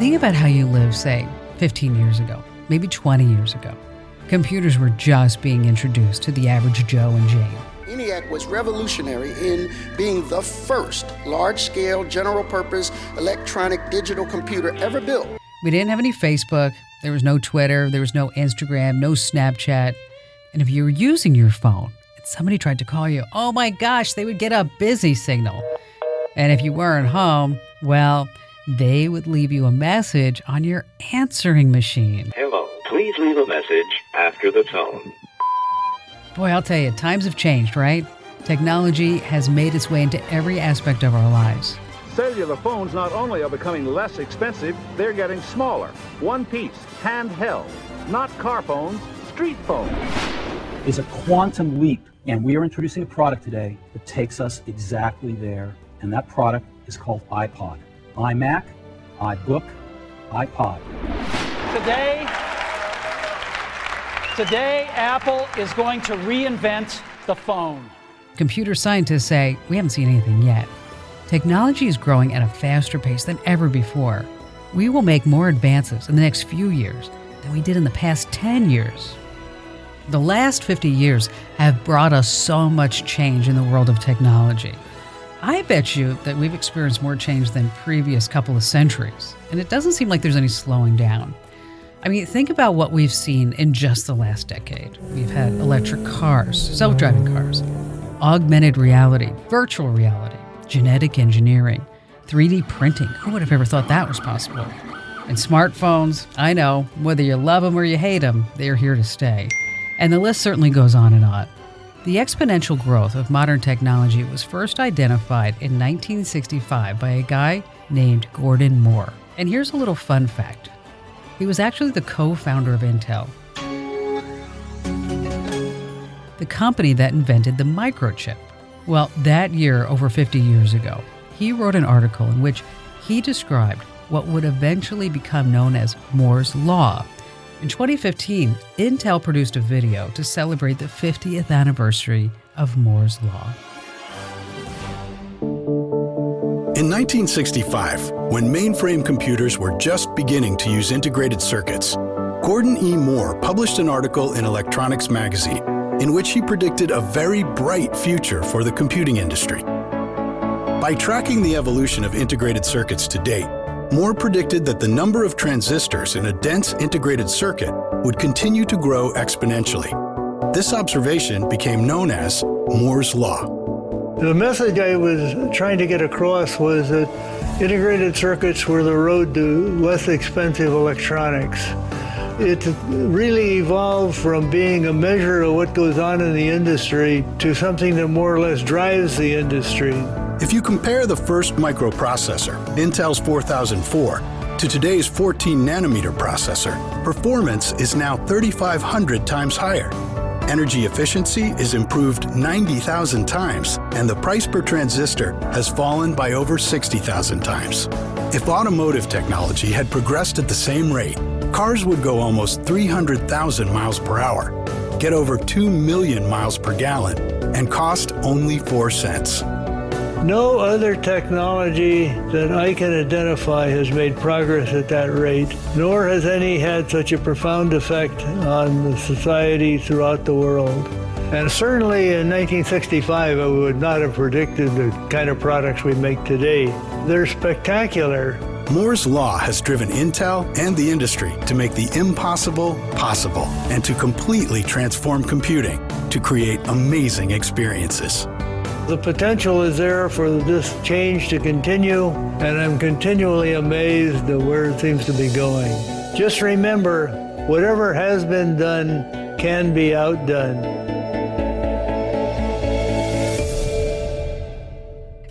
Think about how you lived, say, 15 years ago, maybe 20 years ago. Computers were just being introduced to the average Joe and Jane. ENIAC was revolutionary in being the first large-scale, general-purpose electronic digital computer ever built. We didn't have any Facebook, there was no Twitter, there was no Instagram, no Snapchat. And if you were using your phone and somebody tried to call you, oh my gosh, they would get a busy signal. And if you weren't home, well, they would leave you a message on your answering machine. Hello, please leave a message after the tone. Boy, I'll tell you, times have changed, right? Technology has made its way into every aspect of our lives. Cellular phones not only are becoming less expensive, they're getting smaller. One piece, handheld, not car phones, street phones. It's a quantum leap, and we are introducing a product today that takes us exactly there, and that product is called iPod. iMac, iBook, iPod. Today, Apple is going to reinvent the phone. Computer scientists say we haven't seen anything yet. Technology is growing at a faster pace than ever before. We will make more advances in the next few years than we did in the past 10 years. The last 50 years have brought us so much change in the world of technology. I bet you that we've experienced more change than previous couple of centuries, and it doesn't seem like there's any slowing down. I mean, think about what we've seen in just the last decade. We've had electric cars, self-driving cars, augmented reality, virtual reality, genetic engineering, 3D printing. Who would have ever thought that was possible? And smartphones, I know, whether you love them or you hate them, they're here to stay. And the list certainly goes on and on. The exponential growth of modern technology was first identified in 1965 by a guy named Gordon Moore. And here's a little fun fact. He was actually the co-founder of Intel, the company that invented the microchip. Well, that year, over 50 years ago, he wrote an article in which he described what would eventually become known as Moore's Law. In 2015, Intel produced a video to celebrate the 50th anniversary of Moore's Law. In 1965, when mainframe computers were just beginning to use integrated circuits, Gordon E. Moore published an article in Electronics magazine in which he predicted a very bright future for the computing industry. By tracking the evolution of integrated circuits to date, Moore predicted that the number of transistors in a dense integrated circuit would continue to grow exponentially. This observation became known as Moore's Law. The message I was trying to get across was that integrated circuits were the road to less expensive electronics. It really evolved from being a measure of what goes on in the industry to something that more or less drives the industry. If you compare the first microprocessor, Intel's 4004, to today's 14-nanometer processor, performance is now 3,500 times higher. Energy efficiency is improved 90,000 times, and the price per transistor has fallen by over 60,000 times. If automotive technology had progressed at the same rate, cars would go almost 300,000 miles per hour, get over 2 million miles per gallon, and cost only 4 cents. No other technology that I can identify has made progress at that rate, nor has any had such a profound effect on the society throughout the world. And certainly in 1965, I would not have predicted the kind of products we make today. They're spectacular. Moore's Law has driven Intel and the industry to make the impossible possible and to completely transform computing to create amazing experiences. The potential is there for this change to continue, and I'm continually amazed at where it seems to be going. Just remember, whatever has been done can be outdone.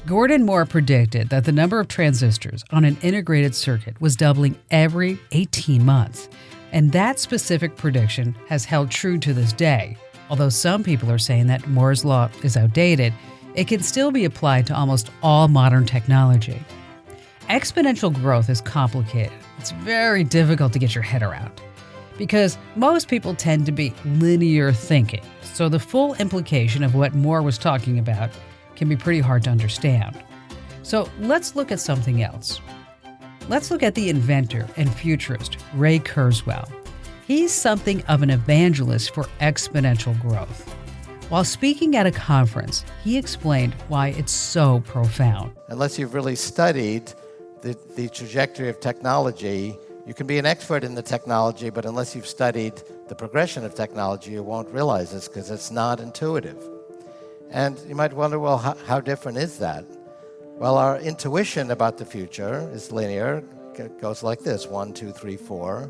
Gordon Moore predicted that the number of transistors on an integrated circuit was doubling every 18 months. And that specific prediction has held true to this day. Although some people are saying that Moore's Law is outdated, it can still be applied to almost all modern technology. Exponential growth is complicated. It's very difficult to get your head around because most people tend to be linear thinking. So the full implication of what Moore was talking about can be pretty hard to understand. So let's look at something else. let's look at the inventor and futurist, Ray Kurzweil. He's something of an evangelist for exponential growth. While speaking at a conference, he explained why it's so profound. Unless you've really studied the trajectory of technology, you can be an expert in the technology, but unless you've studied the progression of technology, you won't realize this because it's not intuitive. And you might wonder, well, how different is that? Well, our intuition about the future is linear. It goes like this, 1, 2, 3, 4.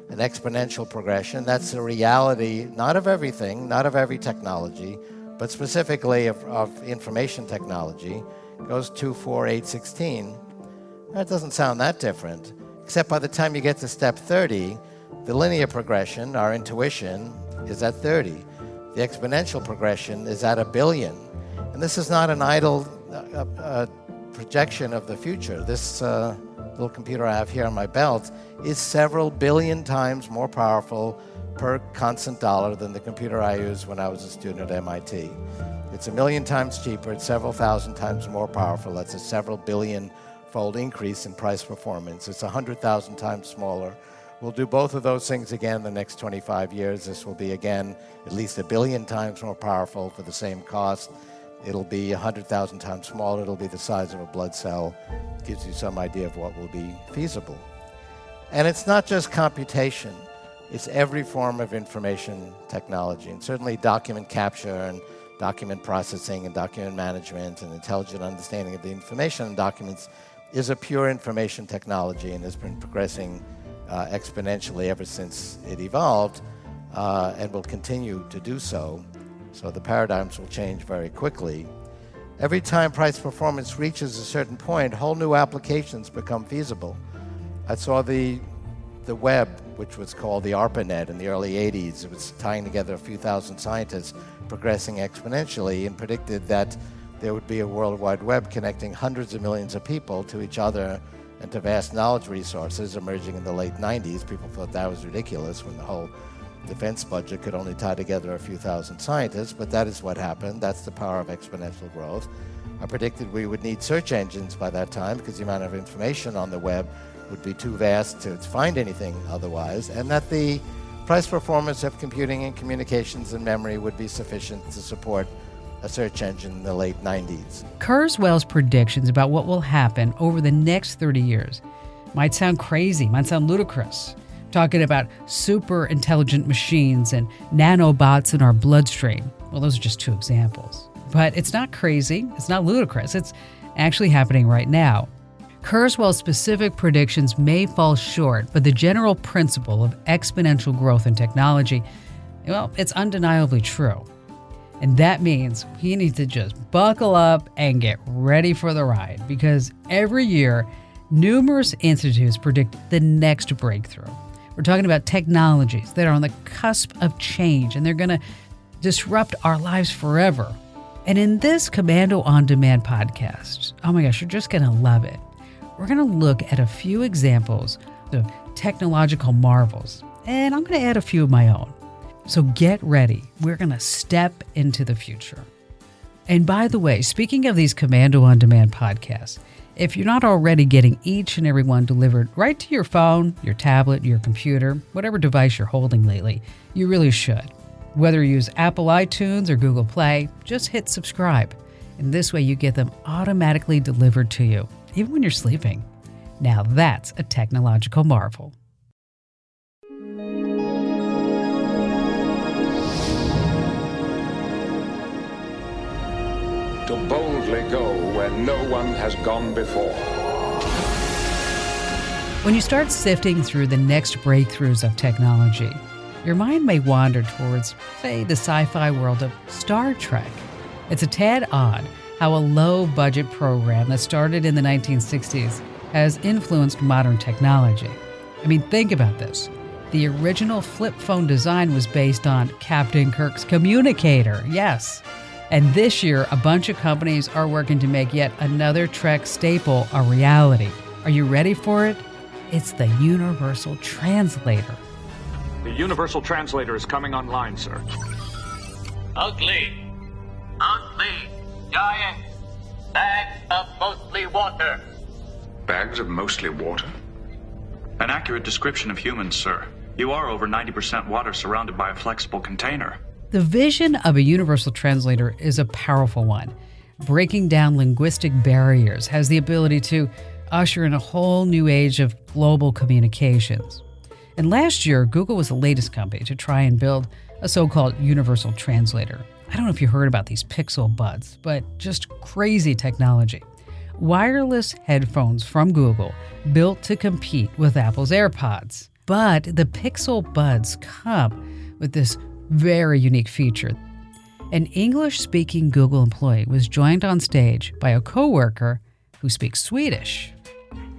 An exponential progression. That's the reality, not of everything, not of every technology, but specifically of information technology. It goes 2, 4, 8, 16. That doesn't sound that different, except by the time you get to step 30, the linear progression, our intuition, is at 30. The exponential progression is at 1 billion. And this is not an idle projection of the future. This little computer I have here on my belt is several billion times more powerful per constant dollar than the computer I used when I was a student at MIT. It's 1 million times cheaper, it's several thousand times more powerful. That's a several billion-fold increase in price performance. It's 100,000 times smaller. We'll do both of those things again in the next 25 years. This will be, again, at least 1 billion times more powerful for the same cost. It'll be 100,000 times smaller. It'll be the size of a blood cell. Gives you some idea of what will be feasible. And it's not just computation. It's every form of information technology, and certainly document capture and document processing and document management and intelligent understanding of the information in documents is a pure information technology and has been progressing exponentially ever since it evolved and will continue to do so. So the paradigms will change very quickly. Every time price performance reaches a certain point, whole new applications become feasible. I saw the web, which was called the ARPANET in the early 80s. It was tying together a few thousand scientists, progressing exponentially, and predicted that there would be a World Wide Web connecting hundreds of millions of people to each other and to vast knowledge resources emerging in the late 90s. People thought that was ridiculous when the whole defense budget could only tie together a few thousand scientists, but that is what happened. That's the power of exponential growth. I predicted we would need search engines by that time because the amount of information on the web would be too vast to find anything otherwise, and that the price performance of computing and communications and memory would be sufficient to support a search engine in the late 90s. Kurzweil's predictions about what will happen over the next 30 years might sound crazy, might sound ludicrous. Talking about super intelligent machines and nanobots in our bloodstream. Well, those are just two examples. But it's not crazy, it's not ludicrous, it's actually happening right now. Kurzweil's specific predictions may fall short, but the general principle of exponential growth in technology, well, it's undeniably true. And that means we need to just buckle up and get ready for the ride, because every year, numerous institutes predict the next breakthrough. We're talking about technologies that are on the cusp of change, and they're going to disrupt our lives forever. And in this Komando On Demand podcast, oh my gosh, you're just going to love it. We're going to look at a few examples of technological marvels, and I'm going to add a few of my own. So get ready. We're going to step into the future. And by the way, speaking of these Komando On Demand podcasts, if you're not already getting each and every one delivered right to your phone, your tablet, your computer, whatever device you're holding lately, you really should. Whether you use Apple iTunes or Google Play, just hit subscribe. And this way you get them automatically delivered to you, even when you're sleeping. Now that's a technological marvel. To boldly go where no one has gone before. When you start sifting through the next breakthroughs of technology, your mind may wander towards, say, the sci-fi world of Star Trek. It's a tad odd how a low-budget program that started in the 1960s has influenced modern technology. I mean, think about this. The original flip phone design was based on Captain Kirk's communicator, yes. And this year, a bunch of companies are working to make yet another Trek staple a reality. Are you ready for it? It's the Universal Translator. The Universal Translator is coming online, sir. Ugly, giant bags of mostly water. Bags of mostly water? An accurate description of humans, sir. You are over 90% water surrounded by a flexible container. The vision of a universal translator is a powerful one. Breaking down linguistic barriers has the ability to usher in a whole new age of global communications. And last year, Google was the latest company to try and build a so-called universal translator. I don't know if you heard about these Pixel Buds, but just crazy technology. Wireless headphones from Google built to compete with Apple's AirPods. But the Pixel Buds come with this very unique feature. An English-speaking Google employee was joined on stage by a coworker who speaks Swedish.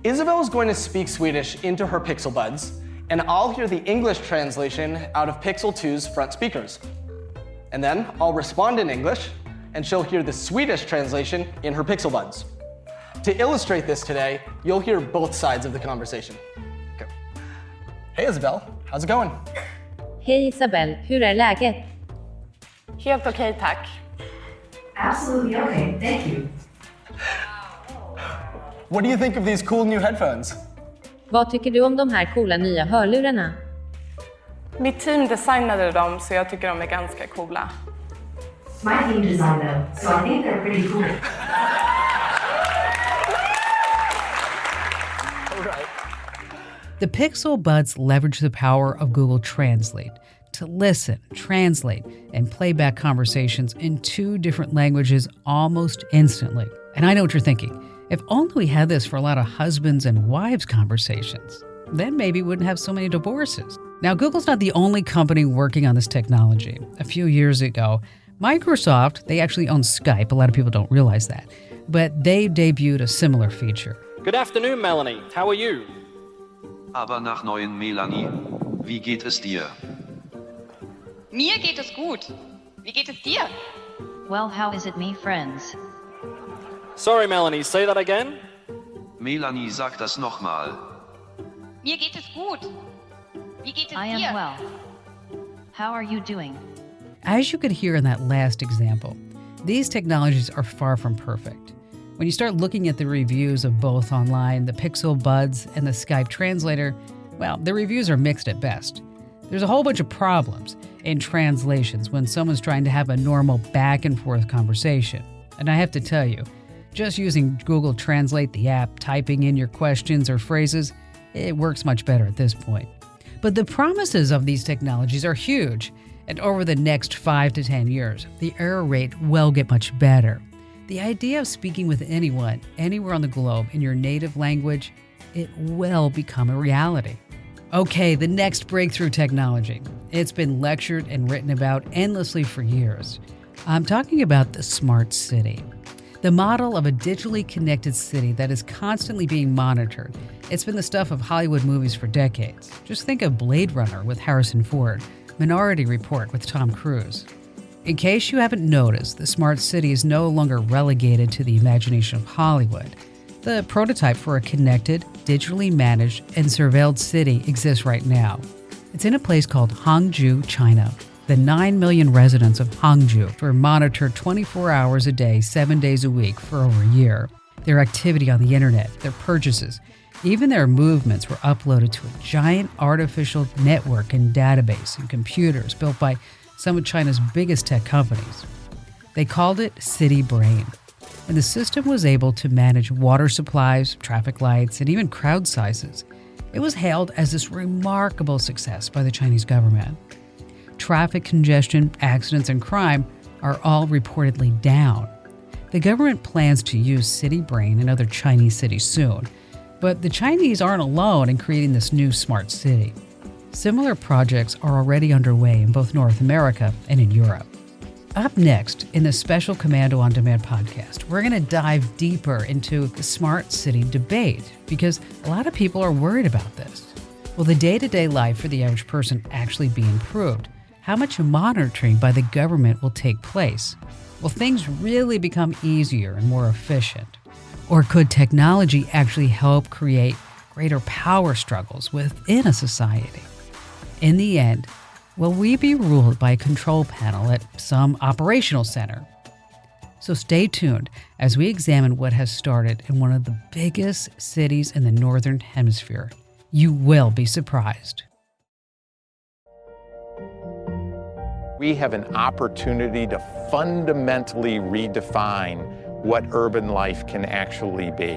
Isabel is going to speak Swedish into her Pixel Buds, and I'll hear the English translation out of Pixel 2's front speakers. And then I'll respond in English, and she'll hear the Swedish translation in her Pixel Buds. To illustrate this today, you'll hear both sides of the conversation. Okay. Hey Isabel, how's it going? Hej Isabel, hur är läget? Helt okej, tack. Absolutely okay, thank you. What do you think of these cool new headphones? Vad tycker du om de här coola nya hörlurarna? Mitt team designade dem, så jag tycker de är ganska coola. My team designed them, so I think they're pretty cool. The Pixel Buds leverage the power of Google Translate to listen, translate, and play back conversations in 2 different languages almost instantly. And I know what you're thinking. If only we had this for a lot of husbands and wives conversations, then maybe we wouldn't have so many divorces. Now, Google's not the only company working on this technology. A few years ago, Microsoft, they actually own Skype. A lot of people don't realize that. But they debuted a similar feature. Good afternoon, Melanie. How are you? Aber nach neuen Melanie. Wie geht es dir? Mir geht es gut. Wie geht es dir? Well, how is it me, friends? Sorry, Melanie, say that again? Melanie, sag das nochmal. Mir geht es gut. Wie geht es I dir? am well. How are you doing? As you could hear in that last example, these technologies are far from perfect. When you start looking at the reviews of both online, the Pixel Buds and the Skype translator, well, the reviews are mixed at best. There's a whole bunch of problems in translations when someone's trying to have a normal back and forth conversation. And I have to tell you, just using Google Translate, the app, typing in your questions or phrases, it works much better at this point. But the promises of these technologies are huge, and over the next 5 to 10 years, the error rate will get much better. The idea of speaking with anyone, anywhere on the globe in your native language, it will become a reality. Okay, the next breakthrough technology. It's been lectured and written about endlessly for years. I'm talking about the smart city. The model of a digitally connected city that is constantly being monitored. It's been the stuff of Hollywood movies for decades. Just think of Blade Runner with Harrison Ford, Minority Report with Tom Cruise. In case you haven't noticed, the smart city is no longer relegated to the imagination of Hollywood. The prototype for a connected, digitally managed, and surveilled city exists right now. It's in a place called Hangzhou, China. The 9 million residents of Hangzhou were monitored 24 hours a day, 7 days a week for over a year. Their activity on the internet, their purchases, even their movements were uploaded to a giant artificial network and database and computers built by some of China's biggest tech companies. They called it City Brain, and the system was able to manage water supplies, traffic lights, and even crowd sizes. It was hailed as this remarkable success by the Chinese government. Traffic congestion, accidents, and crime are all reportedly down. The government plans to use City Brain in other Chinese cities soon, but the Chinese aren't alone in creating this new smart city. Similar projects are already underway in both North America and in Europe. Up next, in the special Komando On Demand podcast, we're going to dive deeper into the smart city debate because a lot of people are worried about this. Will the day-to-day life for the average person actually be improved? How much monitoring by the government will take place? Will things really become easier and more efficient? Or could technology actually help create greater power struggles within a society? In the end, will we be ruled by a control panel at some operational center? So stay tuned as we examine what has started in one of the biggest cities in the Northern Hemisphere. You will be surprised. We have an opportunity to fundamentally redefine what urban life can actually be.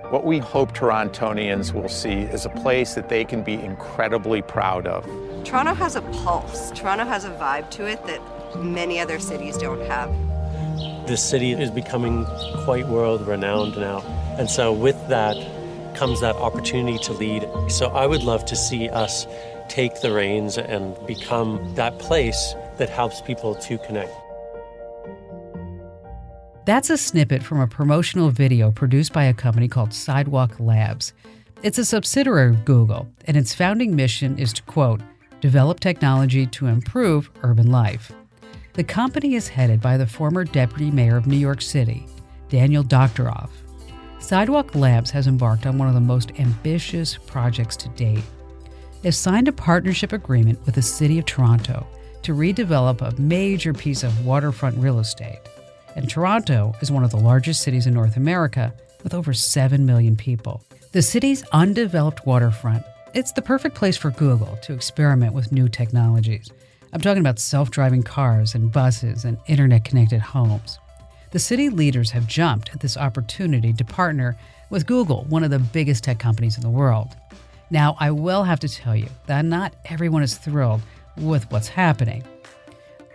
What we hope Torontonians will see is a place that they can be incredibly proud of. Toronto has a pulse. Toronto has a vibe to it that many other cities don't have. This city is becoming quite world-renowned now. And so with that comes that opportunity to lead. So I would love to see us take the reins and become that place that helps people to connect. That's a snippet from a promotional video produced by a company called Sidewalk Labs. It's a subsidiary of Google, and its founding mission is to, quote, develop technology to improve urban life. The company is headed by the former deputy mayor of New York City, Daniel Doctoroff. Sidewalk Labs has embarked on one of the most ambitious projects to date. They've signed a partnership agreement with the City of Toronto to redevelop a major piece of waterfront real estate. And Toronto is one of the largest cities in North America with over 7 million people. The city's undeveloped waterfront, it's the perfect place for Google to experiment with new technologies. I'm talking about self-driving cars and buses and internet-connected homes. The city leaders have jumped at this opportunity to partner with Google, one of the biggest tech companies in the world. Now, I will have to tell you that not everyone is thrilled with what's happening.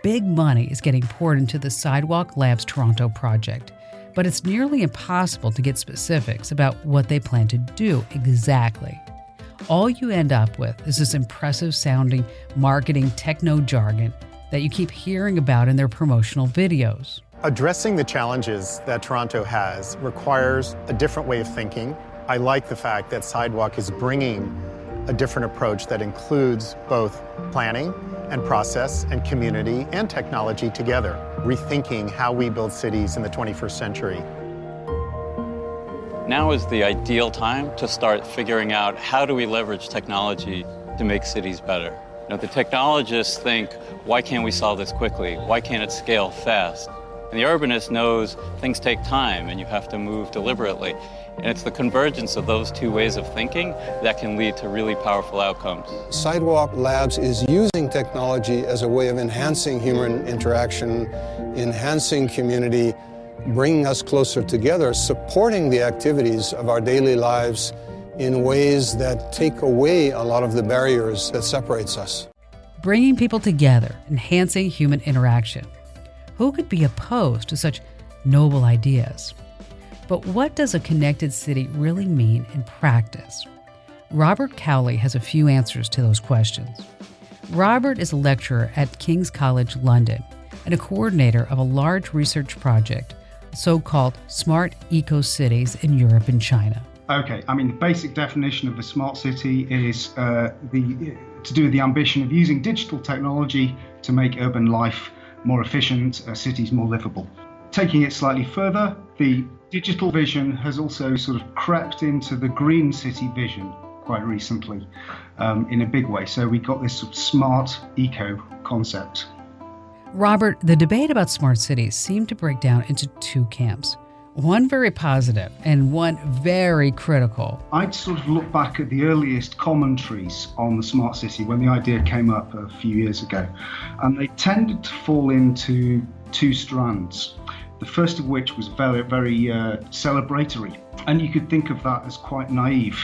Big money is getting poured into the Sidewalk Labs Toronto project, but it's nearly impossible to get specifics about what they plan to do exactly. All you end up with is this impressive sounding marketing techno jargon that you keep hearing about in their promotional videos. Addressing the challenges that Toronto has requires a different way of thinking. I like the fact that Sidewalk is bringing a different approach that includes both planning and process and community and technology together, rethinking how we build cities in the 21st century. Now is the ideal time to start figuring out how do we leverage technology to make cities better. You know, the technologists think, why can't we solve this quickly? Why can't it scale fast? And the urbanist knows things take time and you have to move deliberately. And it's the convergence of those two ways of thinking that can lead to really powerful outcomes. Sidewalk Labs is using technology as a way of enhancing human interaction, enhancing community, bringing us closer together, supporting the activities of our daily lives in ways that take away a lot of the barriers that separates us. Bringing people together, enhancing human interaction. Who could be opposed to such noble ideas? But what does a connected city really mean in practice? Robert Cowley has a few answers to those questions. Robert is a lecturer at King's College London and a coordinator of a large research project, so-called Smart Eco-Cities in Europe and China. Okay, I mean, the basic definition of a smart city is to do with the ambition of using digital technology to make urban life more efficient, cities more livable. Taking it slightly further, the digital vision has also sort of crept into the green city vision quite recently in a big way. So we got this sort of smart eco concept. Robert, the debate about smart cities seemed to break down into two camps. One very positive and one very critical. I'd sort of look back at the earliest commentaries on the smart city when the idea came up a few years ago, and they tended to fall into two strands. The first of which was very, very celebratory, and you could think of that as quite naive.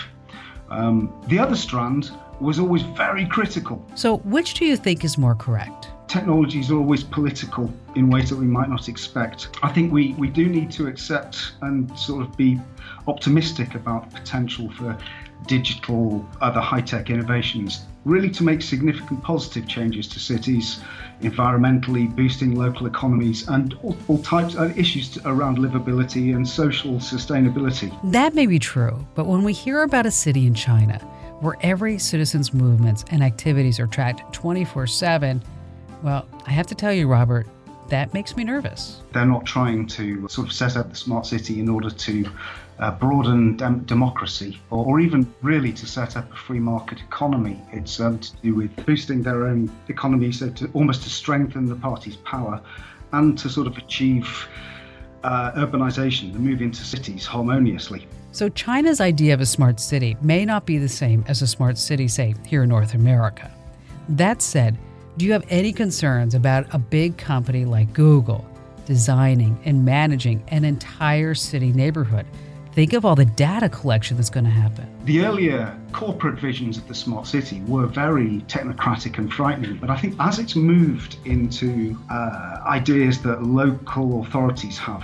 The other strand was always very critical. So which do you think is more correct? Technology is always political in ways that we might not expect. I think we do need to accept and sort of be optimistic about the potential for digital, other high-tech innovations, really to make significant positive changes to cities, environmentally boosting local economies, and all types of issues around livability and social sustainability. That may be true, but when we hear about a city in China where every citizen's movements and activities are tracked 24/7, well, I have to tell you, Robert, that makes me nervous. They're not trying to sort of set up the smart city in order to broaden democracy or even really to set up a free market economy. It's to do with boosting their own economy, so almost to strengthen the party's power and to sort of achieve urbanization, the move into cities harmoniously. So China's idea of a smart city may not be the same as a smart city, say, here in North America. That said, do you have any concerns about a big company like Google designing and managing an entire city neighborhood? Think of all the data collection that's going to happen. The earlier corporate visions of the smart city were very technocratic and frightening, but I think as it's moved into ideas that local authorities have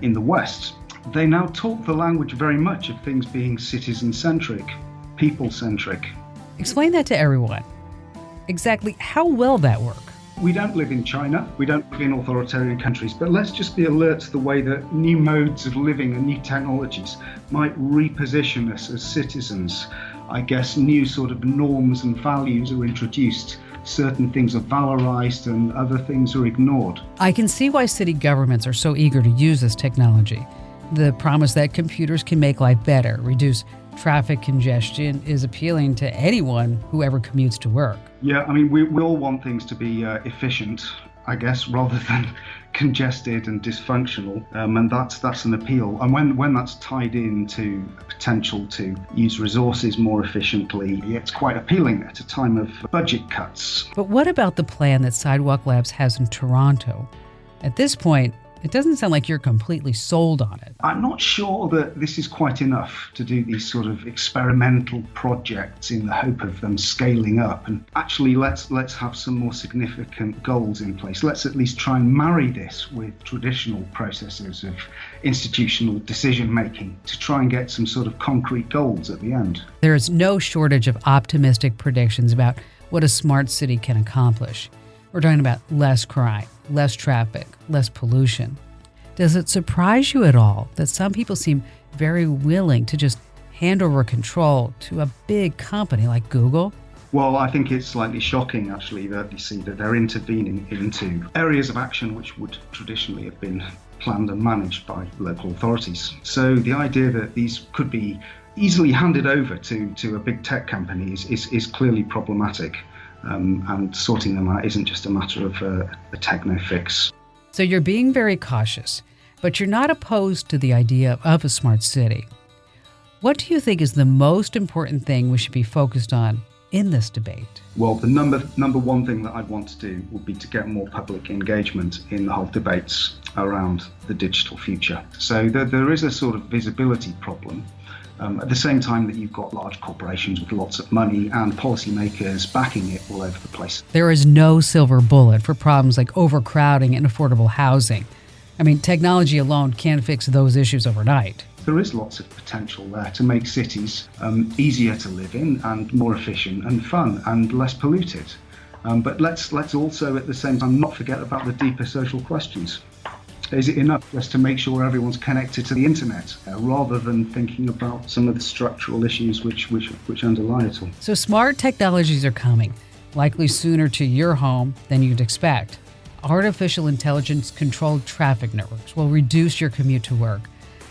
in the West, they now talk the language very much of things being citizen-centric, people-centric. Explain that to everyone. Exactly how will that work? We don't live in China, we don't live in authoritarian countries, but let's just be alert to the way that new modes of living and new technologies might reposition us as citizens. I guess new sort of norms and values are introduced. Certain things are valorized and other things are ignored. I can see why city governments are so eager to use this technology. The promise that computers can make life better, reduce traffic congestion is appealing to anyone who ever commutes to work. Yeah, I mean, we all want things to be efficient, I guess, rather than congested and dysfunctional, and that's an appeal. And when that's tied into potential to use resources more efficiently, it's quite appealing at a time of budget cuts. But what about the plan that Sidewalk Labs has in Toronto? At this point, it doesn't sound like you're completely sold on it. I'm not sure that this is quite enough to do these sort of experimental projects in the hope of them scaling up. And actually, let's have some more significant goals in place. Let's at least try and marry this with traditional processes of institutional decision making to try and get some sort of concrete goals at the end. There is no shortage of optimistic predictions about what a smart city can accomplish. We're talking about less crime, less traffic, less pollution. Does it surprise you at all that some people seem very willing to just hand over control to a big company like Google? Well, I think it's slightly shocking, actually, that you see that they're intervening into areas of action which would traditionally have been planned and managed by local authorities. So the idea that these could be easily handed over to a big tech company is clearly problematic. And sorting them out isn't just a matter of a techno fix. So you're being very cautious, but you're not opposed to the idea of a smart city. What do you think is the most important thing we should be focused on in this debate? Well, the number one thing that I'd want to do would be to get more public engagement in the whole debates around the digital future. So there is a sort of visibility problem. At the same time that you've got large corporations with lots of money and policymakers backing it all over the place. There is no silver bullet for problems like overcrowding and affordable housing. I mean, technology alone can't fix those issues overnight. There is lots of potential there to make cities easier to live in and more efficient and fun and less polluted. But let's also at the same time not forget about the deeper social questions. Is it enough just to make sure everyone's connected to the internet rather than thinking about some of the structural issues which underlie it all? So smart technologies are coming, likely sooner to your home than you'd expect. Artificial intelligence-controlled traffic networks will reduce your commute to work.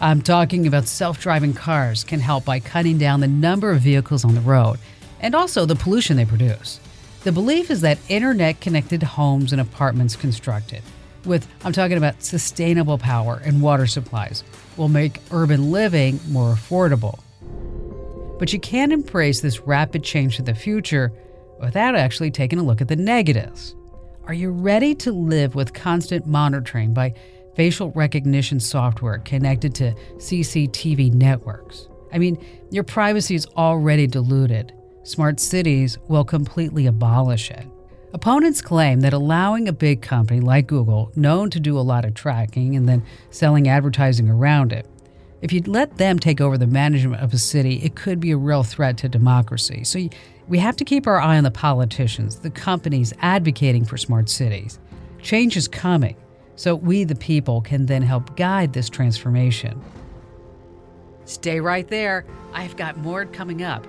I'm talking about self-driving cars can help by cutting down the number of vehicles on the road and also the pollution they produce. The belief is that internet-connected homes and apartments constructed I'm talking about sustainable power and water supplies, will make urban living more affordable. But you can't embrace this rapid change to the future without actually taking a look at the negatives. Are you ready to live with constant monitoring by facial recognition software connected to CCTV networks? I mean, your privacy is already diluted. Smart cities will completely abolish it. Opponents claim that allowing a big company like Google, known to do a lot of tracking and then selling advertising around it, if you let them take over the management of a city, it could be a real threat to democracy. So we have to keep our eye on the politicians, the companies advocating for smart cities. Change is coming, so we, the people, can then help guide this transformation. Stay right there. I've got more coming up.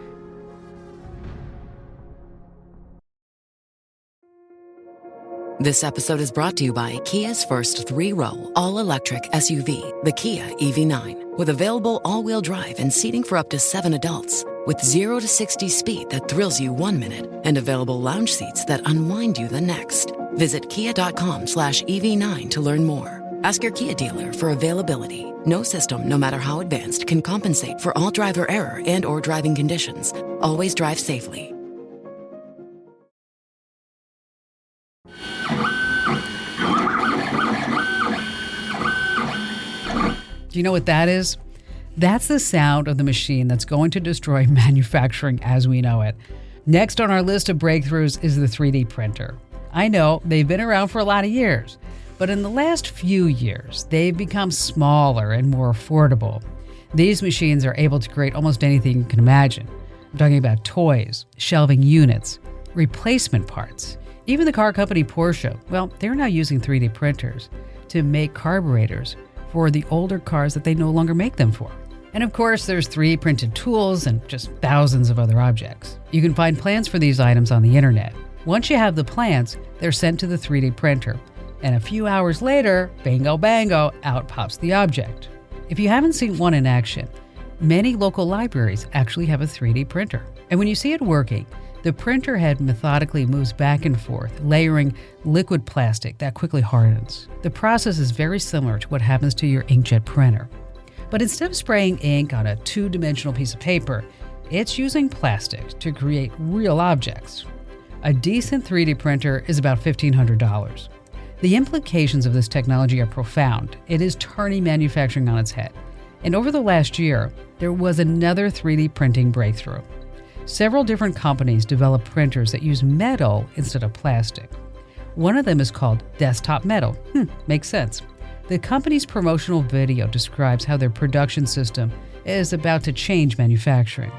This episode is brought to you by Kia's first 3-row, all-electric SUV, the Kia EV9, with available all-wheel drive and seating for up to 7 adults, with 0 to 60 speed that thrills you 1 minute and available lounge seats that unwind you the next. Visit kia.com/EV9 to learn more. Ask your Kia dealer for availability. No system, no matter how advanced, can compensate for all driver error and or driving conditions. Always drive safely. Do you know what that is? That's the sound of the machine that's going to destroy manufacturing as we know it. Next on our list of breakthroughs is the 3D printer. I know they've been around for a lot of years, but in the last few years, they've become smaller and more affordable. These machines are able to create almost anything you can imagine. I'm talking about toys, shelving units, replacement parts. Even the car company Porsche, well, they're now using 3D printers to make carburetors for the older cars that they no longer make them for. And of course, there's 3D printed tools and just thousands of other objects. You can find plans for these items on the internet. Once you have the plans, they're sent to the 3D printer. And a few hours later, bingo bango, out pops the object. If you haven't seen one in action, many local libraries actually have a 3D printer. And when you see it working, the printer head methodically moves back and forth, layering liquid plastic that quickly hardens. The process is very similar to what happens to your inkjet printer. But instead of spraying ink on a two-dimensional piece of paper, it's using plastic to create real objects. A decent 3D printer is about $1,500. The implications of this technology are profound. It is turning manufacturing on its head. And over the last year, there was another 3D printing breakthrough. Several different companies develop printers that use metal instead of plastic. One of them is called Desktop Metal. Makes sense. The company's promotional video describes how their production system is about to change manufacturing.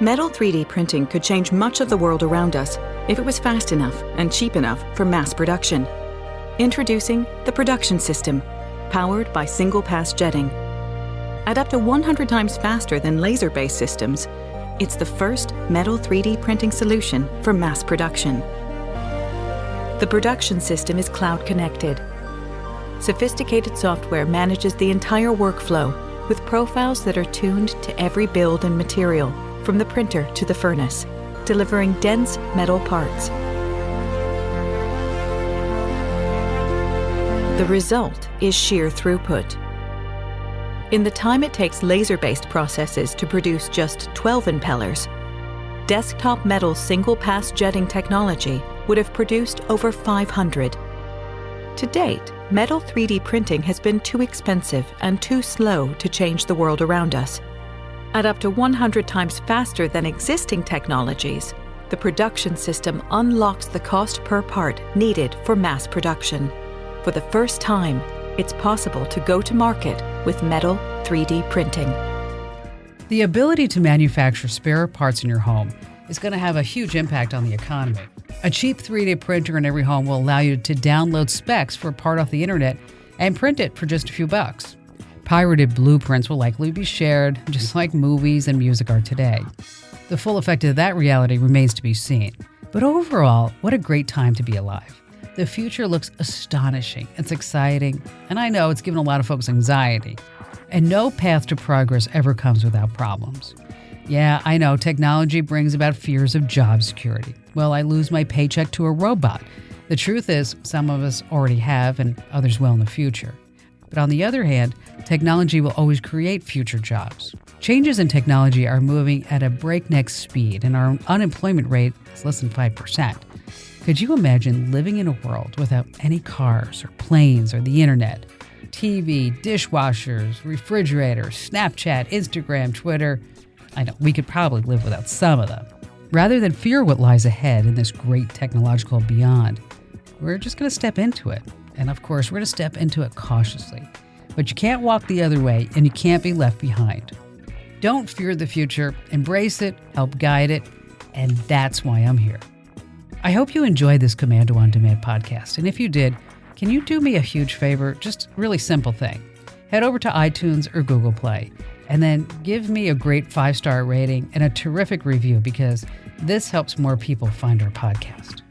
Metal 3D printing could change much of the world around us if it was fast enough and cheap enough for mass production. Introducing the production system, powered by single-pass jetting. At up to 100 times faster than laser-based systems, it's the first metal 3D printing solution for mass production. The production system is cloud-connected. Sophisticated software manages the entire workflow with profiles that are tuned to every build and material, from the printer to the furnace, delivering dense metal parts. The result is sheer throughput. In the time it takes laser-based processes to produce just 12 impellers, Desktop Metal's single-pass jetting technology would have produced over 500. To date, metal 3D printing has been too expensive and too slow to change the world around us. At up to 100 times faster than existing technologies, the production system unlocks the cost per part needed for mass production. For the first time, it's possible to go to market with metal 3D printing. The ability to manufacture spare parts in your home is going to have a huge impact on the economy. A cheap 3D printer in every home will allow you to download specs for a part off the internet and print it for just a few bucks. Pirated blueprints will likely be shared, just like movies and music are today. The full effect of that reality remains to be seen. But overall, what a great time to be alive. The future looks astonishing, it's exciting, and I know it's given a lot of folks anxiety. And no path to progress ever comes without problems. Yeah, I know technology brings about fears of job security. Will I lose my paycheck to a robot? The truth is, some of us already have, and others will in the future. But on the other hand, technology will always create future jobs. Changes in technology are moving at a breakneck speed, and our unemployment rate is less than 5%. Could you imagine living in a world without any cars or planes or the internet? TV, dishwashers, refrigerators, Snapchat, Instagram, Twitter. I know, we could probably live without some of them. Rather than fear what lies ahead in this great technological beyond, we're just going to step into it. And of course, we're going to step into it cautiously. But you can't walk the other way, and you can't be left behind. Don't fear the future, embrace it, help guide it, and that's why I'm here. I hope you enjoyed this Komando On Demand podcast, and if you did, can you do me a huge favor? Just a really simple thing. Head over to iTunes or Google Play, and then give me a great 5-star rating and a terrific review, because this helps more people find our podcast.